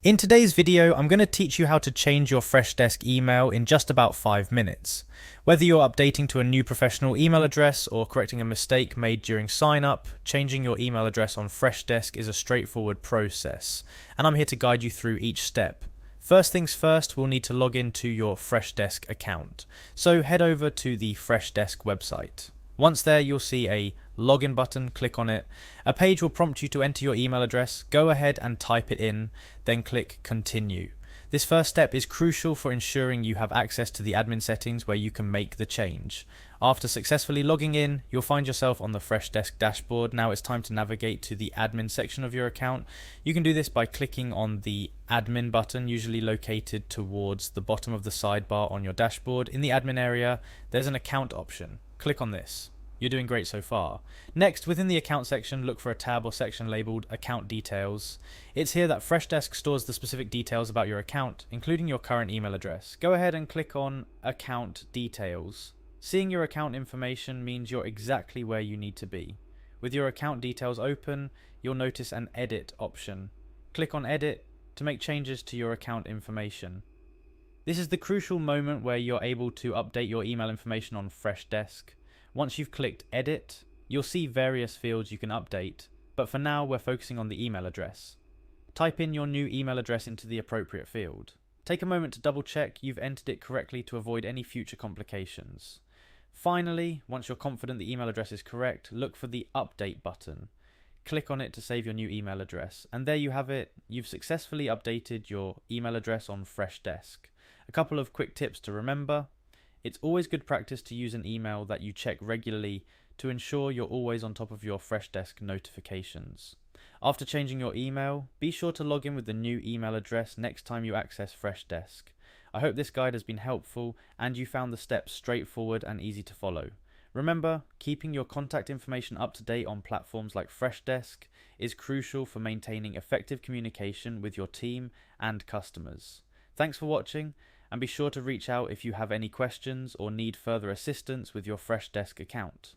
In today's video, I'm going to teach you how to change your Freshdesk email in just about 5 minutes. Whether you're updating to a new professional email address or correcting a mistake made during sign up, changing your email address on Freshdesk is a straightforward process, and I'm here to guide you through each step. First things first, we'll need to log into your Freshdesk account. So head over to the Freshdesk website. Once there, you'll see a login button, click on it. A page will prompt you to enter your email address. Go ahead and type it in, then click continue. This first step is crucial for ensuring you have access to the admin settings where you can make the change. After successfully logging in, you'll find yourself on the Freshdesk dashboard. Now it's time to navigate to the admin section of your account. You can do this by clicking on the admin button, usually located towards the bottom of the sidebar on your dashboard. In the admin area, there's an account option. Click on this. You're doing great so far. Next, within the account section, look for a tab or section labeled Account Details. It's here that Freshdesk stores the specific details about your account, including your current email address. Go ahead and click on Account Details. Seeing your account information means you're exactly where you need to be. With your account details open, you'll notice an Edit option. Click on Edit to make changes to your account information. This is the crucial moment where you're able to update your email information on Freshdesk. Once you've clicked Edit, you'll see various fields you can update, but for now we're focusing on the email address. Type in your new email address into the appropriate field. Take a moment to double check you've entered it correctly to avoid any future complications. Finally, once you're confident the email address is correct, look for the Update button. Click on it to save your new email address, and there you have it. You've successfully updated your email address on Freshdesk. A couple of quick tips to remember. It's always good practice to use an email that you check regularly to ensure you're always on top of your Freshdesk notifications. After changing your email, be sure to log in with the new email address next time you access Freshdesk. I hope this guide has been helpful and you found the steps straightforward and easy to follow. Remember, keeping your contact information up to date on platforms like Freshdesk is crucial for maintaining effective communication with your team and customers. Thanks for watching, and be sure to reach out if you have any questions or need further assistance with your Freshdesk account.